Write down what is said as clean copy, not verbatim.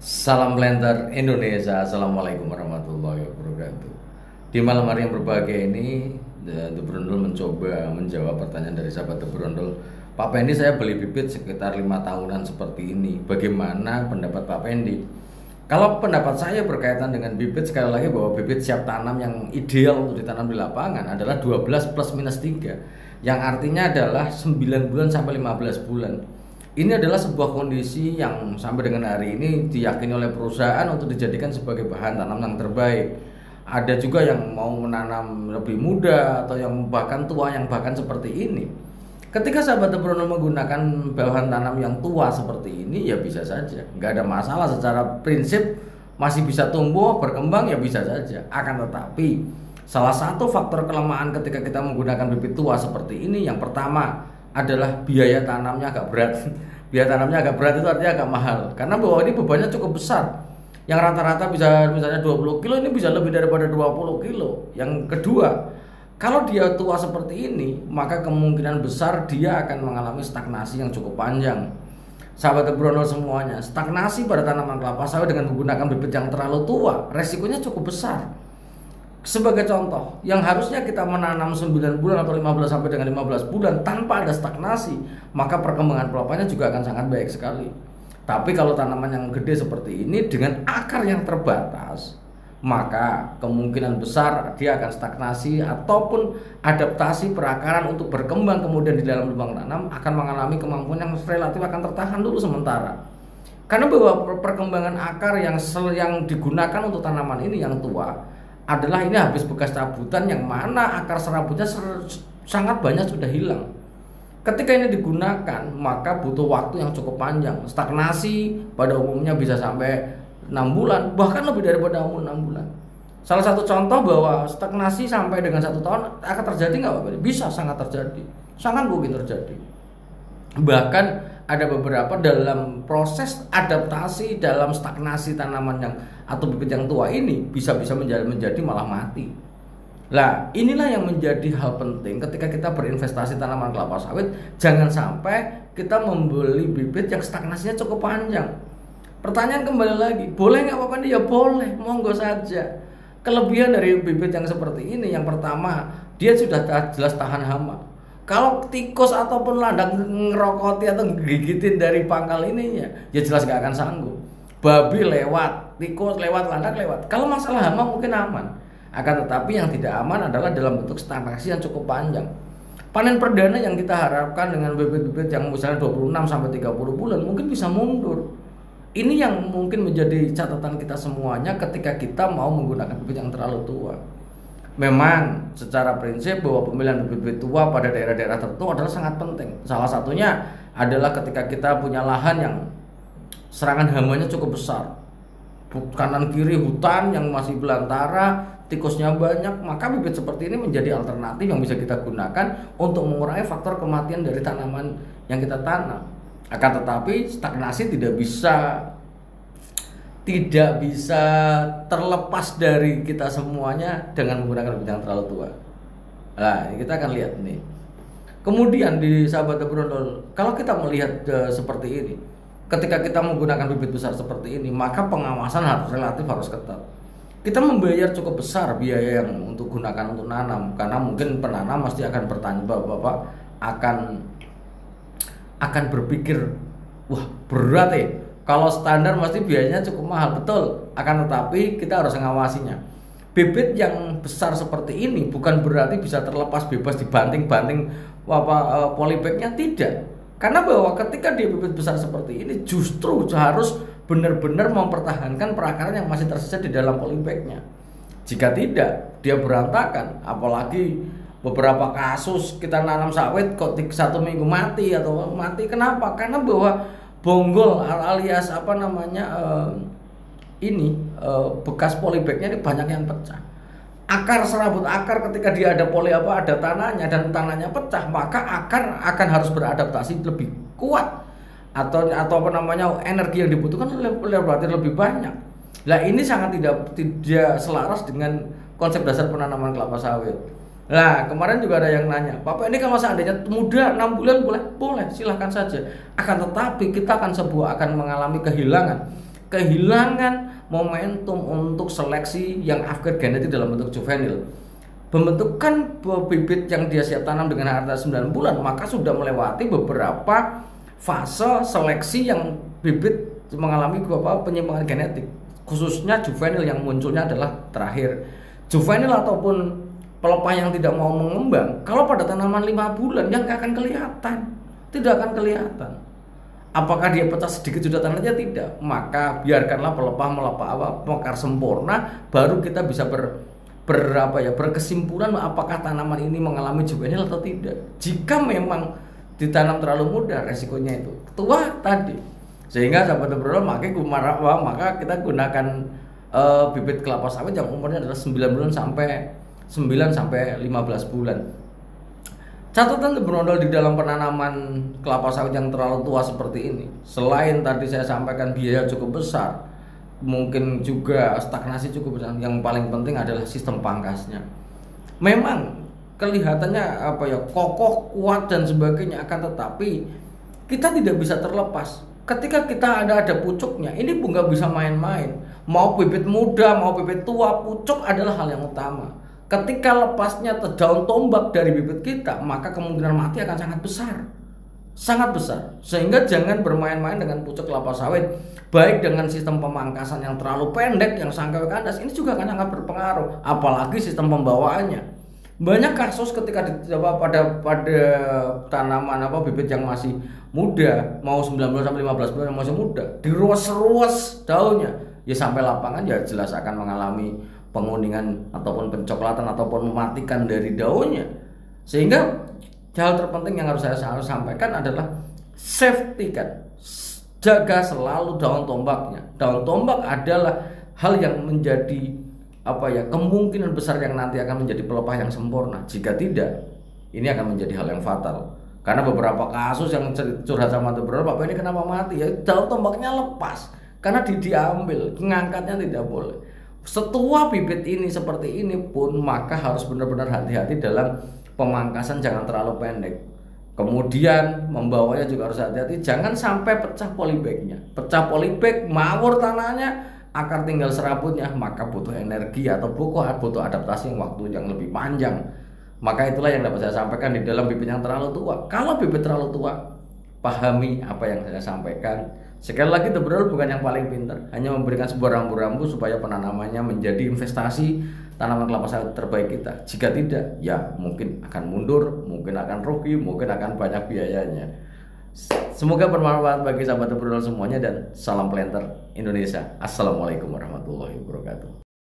Salam Planter Indonesia, Assalamualaikum warahmatullahi wabarakatuh. Di malam hari yang berbahagia ini, The Brondol mencoba menjawab pertanyaan dari sahabat The Brondol. Pak Pendi, saya beli bibit sekitar 5 tahunan seperti ini. Bagaimana pendapat Pak Pendi? Kalau pendapat saya berkaitan dengan bibit, sekali lagi bahwa bibit siap tanam yang ideal untuk ditanam di lapangan adalah 12 plus minus 3, yang artinya adalah 9 bulan sampai 15 bulan. Ini adalah sebuah kondisi yang sampai dengan hari ini diyakini oleh perusahaan untuk dijadikan sebagai bahan tanam yang terbaik. Ada juga yang mau menanam lebih muda atau yang bahkan tua, yang bahkan seperti ini. Ketika sahabat Brondol menggunakan bahan tanam yang tua seperti ini, ya bisa saja, nggak ada masalah. Secara prinsip masih bisa tumbuh, berkembang, ya bisa saja. Akan tetapi salah satu faktor kelemahan ketika kita menggunakan bibit tua seperti ini, yang pertama adalah biaya tanamnya agak berat. Biaya tanamnya agak berat itu artinya agak mahal, karena bahwa ini bebannya cukup besar. Yang rata-rata bisa misalnya 20 kilo, ini bisa lebih daripada 20 kilo. Yang kedua, kalau dia tua seperti ini, maka kemungkinan besar dia akan mengalami stagnasi yang cukup panjang. Sahabat Brondol semuanya, stagnasi pada tanaman kelapa sawit dengan menggunakan bibit yang terlalu tua, resikonya cukup besar. Sebagai contoh, yang harusnya kita menanam 9 bulan atau 15 sampai dengan 15 bulan tanpa ada stagnasi, maka perkembangan kelapanya juga akan sangat baik sekali. Tapi kalau tanaman yang gede seperti ini dengan akar yang terbatas, maka kemungkinan besar dia akan stagnasi ataupun adaptasi perakaran untuk berkembang kemudian di dalam lubang tanam akan mengalami kemampuan yang relatif akan tertahan dulu sementara. Karena bahwa perkembangan akar yang digunakan untuk tanaman ini yang tua adalah ini habis bekas cabutan, yang mana akar serabutnya sangat banyak sudah hilang. Ketika ini digunakan, maka butuh waktu yang cukup panjang. Stagnasi pada umumnya bisa sampai 6 bulan, bahkan lebih daripada 6 bulan. Salah satu contoh bahwa stagnasi sampai dengan 1 tahun akan terjadi nggak Pak? Bisa sangat terjadi, sangat mungkin terjadi. Bahkan ada beberapa dalam proses adaptasi dalam stagnasi tanaman yang atau bibit yang tua ini bisa menjadi malah mati. Lah, inilah yang menjadi hal penting ketika kita berinvestasi tanaman kelapa sawit. Jangan sampai kita membeli bibit yang stagnasinya cukup panjang. Pertanyaan kembali lagi, boleh nggak Pak? Ya boleh, monggo saja. Kelebihan dari bibit yang seperti ini, yang pertama, dia sudah jelas tahan hama. Kalau tikus ataupun landak ngerokoti atau gigitin dari pangkal ininya, ya jelas gak akan sanggup. Babi lewat, tikus lewat, landak lewat. Kalau masalah hama mungkin aman. Akan tetapi yang tidak aman adalah dalam bentuk stagnasi yang cukup panjang. Panen perdana yang kita harapkan dengan bibit-bibit yang misalnya 26 sampai 30 bulan mungkin bisa mundur. Ini yang mungkin menjadi catatan kita semuanya ketika kita mau menggunakan bibit yang terlalu tua. Memang secara prinsip bahwa pemilihan bibit tua pada daerah-daerah tertentu adalah sangat penting. Salah satunya adalah ketika kita punya lahan yang serangan hamanya cukup besar, kanan kiri hutan yang masih belantara, tikusnya banyak, maka bibit seperti ini menjadi alternatif yang bisa kita gunakan untuk mengurangi faktor kematian dari tanaman yang kita tanam. Akan tetapi stagnasi tidak bisa terlepas dari kita semuanya dengan menggunakan bibit yang terlalu tua. Nah, kita akan lihat nih. Kemudian di sahabat Brondol, kalau kita melihat seperti ini, ketika kita menggunakan bibit besar seperti ini, maka pengawasan harus ketat. Kita membayar cukup besar biaya yang untuk gunakan untuk nanam, karena mungkin penanam pasti akan bertanya, Bapak akan berpikir, wah berat ya. Kalau standar pasti biayanya cukup mahal, betul. Akan tetapi kita harus mengawasinya. Bibit yang besar seperti ini bukan berarti bisa terlepas bebas dibanting-banting polybagnya, tidak. Karena bahwa ketika dia bibit besar seperti ini justru harus benar-benar mempertahankan perakaran yang masih tersisa di dalam polybagnya. Jika tidak, dia berantakan. Apalagi beberapa kasus kita nanam sawit kok 1 minggu mati atau mati. Kenapa? Karena bahwa bonggol alias bekas polybagnya ini banyak yang pecah. Akar serabut akar ketika dia ada ada tanahnya dan tanahnya pecah, maka akar akan harus beradaptasi lebih kuat atau energi yang dibutuhkan lebih banyak. Lah ini sangat tidak selaras dengan konsep dasar penanaman kelapa sawit. Nah, kemarin juga ada yang nanya, Bapak ini kalau seandainya muda 6 bulan boleh silahkan saja. Akan tetapi kita akan mengalami kehilangan kehilangan momentum untuk seleksi yang upgrade genetik dalam bentuk juvenil. Pembentukan bibit yang dia siap tanam dengan harta 9 bulan, maka sudah melewati beberapa fase seleksi yang bibit mengalami penyimpangan genetik, khususnya juvenil yang munculnya adalah terakhir. Juvenil ataupun pelepah yang tidak mau mengembang, kalau pada tanaman 5 bulan yang nggak akan kelihatan, tidak akan kelihatan. Apakah dia pecah sedikit sudah tandanya? Tidak. Maka biarkanlah pelepah mekar sempurna, baru kita bisa berkesimpulan apakah tanaman ini mengalami juvenil atau tidak. Jika memang ditanam terlalu muda, resikonya itu tua tadi. Sehingga sahabat Brondol, maka kita gunakan bibit kelapa sawit yang umurnya adalah 9 bulan sampai 15 bulan. Catatan Brondol di dalam penanaman kelapa sawit yang terlalu tua seperti ini, selain tadi saya sampaikan biaya cukup besar, mungkin juga stagnasi cukup besar, yang paling penting adalah sistem pangkasnya. Memang kelihatannya kokoh, kuat dan sebagainya, akan tetapi kita tidak bisa terlepas ketika kita ada pucuknya. Ini nggak bisa main-main. Mau bibit muda, mau bibit tua, pucuk adalah hal yang utama. Ketika lepasnya daun tombak dari bibit kita, maka kemungkinan mati akan sangat besar. Sehingga jangan bermain-main dengan pucuk kelapa sawit, baik dengan sistem pemangkasan yang terlalu pendek, yang sampai kandas, ini juga akan sangat berpengaruh. Apalagi sistem pembawaannya. Banyak kasus ketika pada tanaman bibit yang masih muda, mau 9 bulan sampai 15 bulan yang masih muda, diruas-ruas daunnya, ya sampai lapangan ya jelas akan mengalami penguningan ataupun pencoklatan ataupun mematikan dari daunnya. Sehingga hal terpenting yang harus saya sampaikan adalah safety kan. Jaga selalu daun tombaknya. Daun tombak adalah hal yang menjadi kemungkinan besar yang nanti akan menjadi pelepah yang sempurna. Jika tidak, ini akan menjadi hal yang fatal. Karena beberapa kasus yang curhat sama Brondol, Pak ini kenapa mati? Ya daun tombaknya lepas karena diambil, ngangkatnya tidak boleh. Setua bibit ini seperti ini pun, maka harus benar-benar hati-hati dalam pemangkasan, jangan terlalu pendek. Kemudian membawanya juga harus hati-hati, jangan sampai pecah polybagnya. Pecah polybag, mawur tanahnya, akar tinggal serabutnya, maka butuh energi atau butuh adaptasi yang waktu yang lebih panjang. Maka itulah yang dapat saya sampaikan di dalam bibit yang terlalu tua. Kalau bibit terlalu tua, pahami apa yang saya sampaikan. Sekali lagi, The Brondol bukan yang paling pintar, hanya memberikan sebuah rambu-rambu supaya penanamannya menjadi investasi tanaman kelapa sawit terbaik kita. Jika tidak, ya mungkin akan mundur, mungkin akan rugi, mungkin akan banyak biayanya. Semoga bermanfaat bagi sahabat The Brondol semuanya, dan salam planter Indonesia. Assalamualaikum warahmatullahi wabarakatuh.